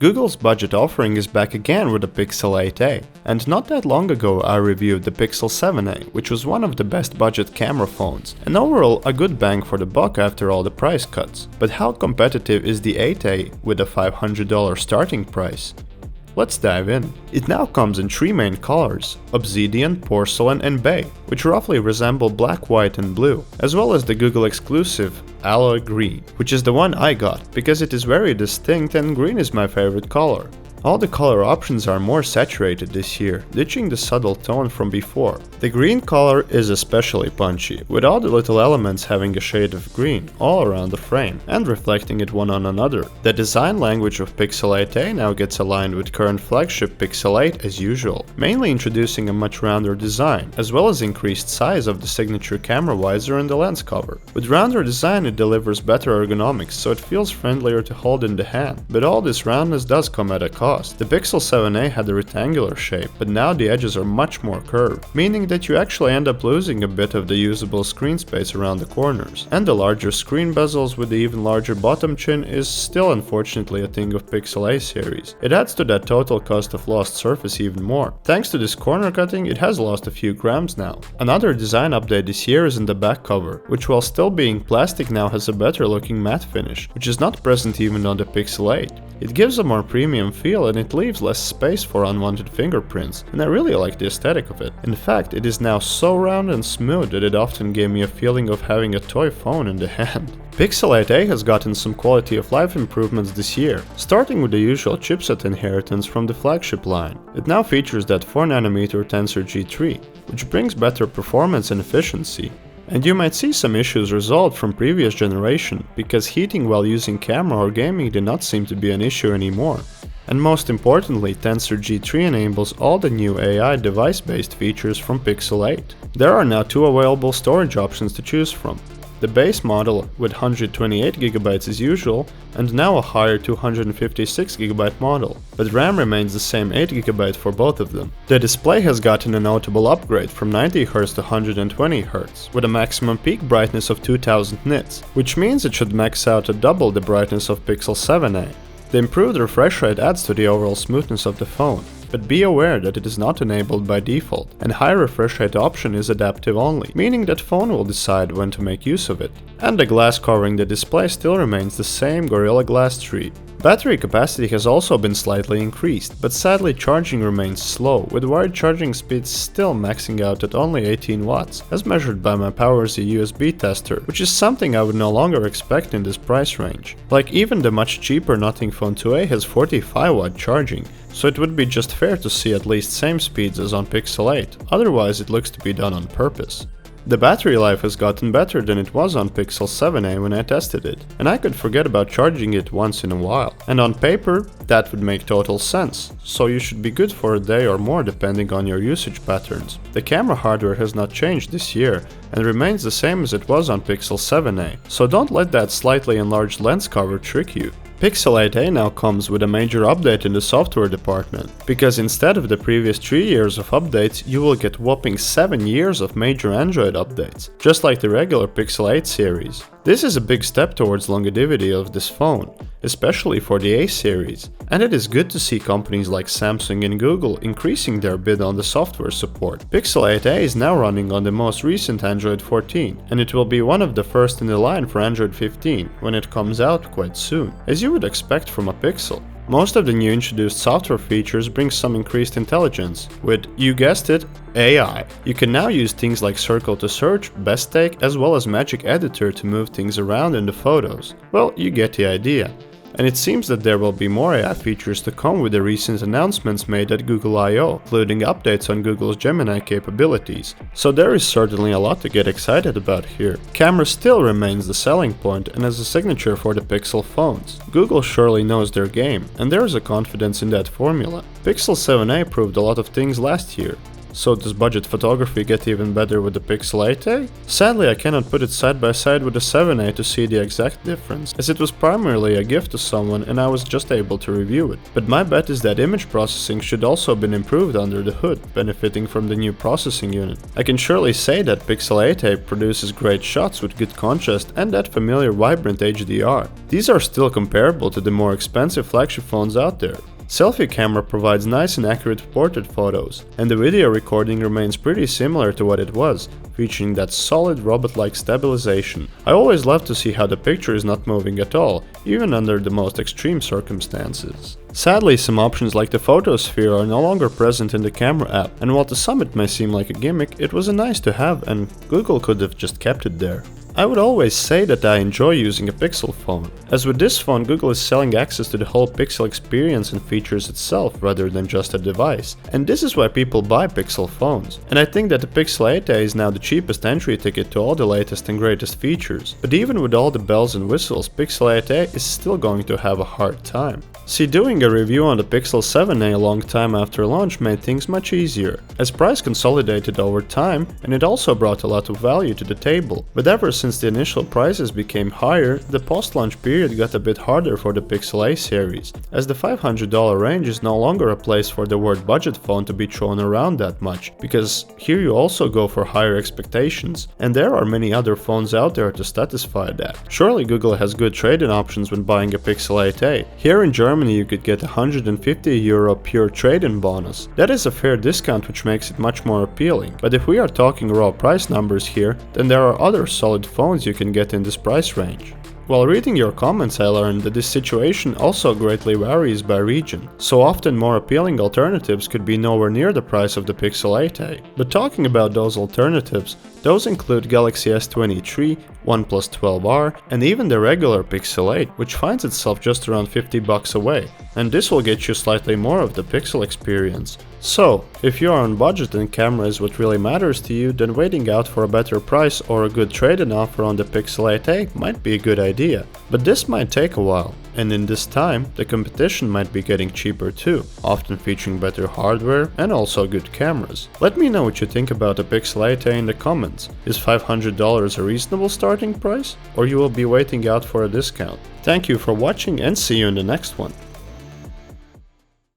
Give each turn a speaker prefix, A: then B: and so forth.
A: Google's budget offering is back again with the Pixel 8a, and not that long ago I reviewed the Pixel 7a, which was one of the best budget camera phones, and overall a good bang for the buck after all the price cuts. But how competitive is the 8a with a $500 starting price? Let's dive in. It now comes in three main colors: Obsidian, Porcelain and Bay, which roughly resemble black, white and blue, as well as the Google exclusive Alloy Green, which is the one I got, because it is very distinct and green is my favorite color. All the color options are more saturated this year, ditching the subtle tone from before. The green color is especially punchy, with all the little elements having a shade of green all around the frame, and reflecting it one on another. The design language of Pixel 8a now gets aligned with current flagship Pixel 8 as usual, mainly introducing a much rounder design, as well as increased size of the signature camera visor and the lens cover. With rounder design it delivers better ergonomics, so it feels friendlier to hold in the hand, but all this roundness does come at a cost. The Pixel 7a had a rectangular shape, but now the edges are much more curved, meaning that you actually end up losing a bit of the usable screen space around the corners. And the larger screen bezels with the even larger bottom chin is still unfortunately a thing of Pixel A series. It adds to that total cost of lost surface even more. Thanks to this corner cutting, it has lost a few grams now. Another design update this year is in the back cover, which while still being plastic now has a better looking matte finish, which is not present even on the Pixel 8. It gives a more premium feel and it leaves less space for unwanted fingerprints, and I really like the aesthetic of it. In fact, it is now so round and smooth that it often gave me a feeling of having a toy phone in the hand. Pixel 8a has gotten some quality of life improvements this year, starting with the usual chipset inheritance from the flagship line. It now features that 4nm Tensor G3, which brings better performance and efficiency. And you might see some issues result from previous generation, because heating while using camera or gaming did not seem to be an issue anymore. And most importantly, Tensor G3 enables all the new AI device-based features from Pixel 8. There are now two available storage options to choose from. The base model with 128GB as usual, and now a higher 256GB model, but RAM remains the same 8GB for both of them. The display has gotten a notable upgrade from 90Hz to 120Hz, with a maximum peak brightness of 2000 nits, which means it should max out at double the brightness of Pixel 7a. The improved refresh rate adds to the overall smoothness of the phone, but be aware that it is not enabled by default, and high refresh rate option is adaptive only, meaning that phone will decide when to make use of it. And the glass covering the display still remains the same Gorilla Glass 3. Battery capacity has also been slightly increased, but sadly charging remains slow, with wired charging speeds still maxing out at only 18 watts, as measured by my PowerZ USB tester, which is something I would no longer expect in this price range. Like even the much cheaper Nothing Phone 2a has 45W charging, so it would be just fair to see at least same speeds as on Pixel 8, otherwise it looks to be done on purpose. The battery life has gotten better than it was on Pixel 7a when I tested it, and I could forget about charging it once in a while. And on paper, that would make total sense, so you should be good for a day or more depending on your usage patterns. The camera hardware has not changed this year, and remains the same as it was on Pixel 7a, so don't let that slightly enlarged lens cover trick you. Pixel 8a now comes with a major update in the software department, because instead of the previous 3 years of updates, you will get whopping 7 years of major Android updates, just like the regular Pixel 8 series. This is a big step towards longevity of this phone, especially for the A series, and it is good to see companies like Samsung and Google increasing their bid on the software support. Pixel 8a is now running on the most recent Android 14, and it will be one of the first in the line for Android 15 when it comes out quite soon, as you would expect from a Pixel. Most of the new introduced software features bring some increased intelligence, with, you guessed it, AI. You can now use things like Circle to Search, Best Take, as well as Magic Editor to move things around in the photos. Well, you get the idea. And it seems that there will be more AI features to come with the recent announcements made at Google I/O, including updates on Google's Gemini capabilities. So there is certainly a lot to get excited about here. Camera still remains the selling point and as a signature for the Pixel phones. Google surely knows their game, and there is a confidence in that formula. Pixel 7a proved a lot of things last year. So does budget photography get even better with the Pixel 8a? Sadly, I cannot put it side by side with the 7a to see the exact difference, as it was primarily a gift to someone and I was just able to review it. But my bet is that image processing should also have been improved under the hood, benefiting from the new processing unit. I can surely say that Pixel 8a produces great shots with good contrast and that familiar vibrant HDR. These are still comparable to the more expensive flagship phones out there. Selfie camera provides nice and accurate portrait photos, and the video recording remains pretty similar to what it was, featuring that solid robot-like stabilization. I always love to see how the picture is not moving at all, even under the most extreme circumstances. Sadly, some options like the photosphere are no longer present in the camera app, and while to some it may seem like a gimmick, it was a nice to have and Google could have just kept it there. I would always say that I enjoy using a Pixel phone, as with this phone Google is selling access to the whole Pixel experience and features itself rather than just a device, and this is why people buy Pixel phones. And I think that the Pixel 8a is now the cheapest entry ticket to all the latest and greatest features, but even with all the bells and whistles, Pixel 8a is still going to have a hard time. See, doing a review on the Pixel 7a a long time after launch made things much easier, as price consolidated over time and it also brought a lot of value to the table, but ever since the initial prices became higher, the post-launch period got a bit harder for the Pixel A series, as the $500 range is no longer a place for the word budget phone to be thrown around that much, because here you also go for higher expectations, and there are many other phones out there to satisfy that. Surely Google has good trade-in options when buying a Pixel 8a. Here in Germany you could get €150 pure trade-in bonus. That is a fair discount which makes it much more appealing, but if we are talking raw price numbers here, then there are other solid phones you can get in this price range. While reading your comments, I learned that this situation also greatly varies by region, so often more appealing alternatives could be nowhere near the price of the Pixel 8a. But talking about those alternatives, those include Galaxy S23, OnePlus 12R, and even the regular Pixel 8, which finds itself just around $50 away, and this will get you slightly more of the Pixel experience. So, if you are on budget and camera is what really matters to you, then waiting out for a better price or a good trade-in offer on the Pixel 8a might be a good idea. But this might take a while, and in this time, the competition might be getting cheaper too, often featuring better hardware and also good cameras. Let me know what you think about the Pixel 8a in the comments. Is $500 a reasonable starting price, or you will be waiting out for a discount? Thank you for watching and see you in the next one.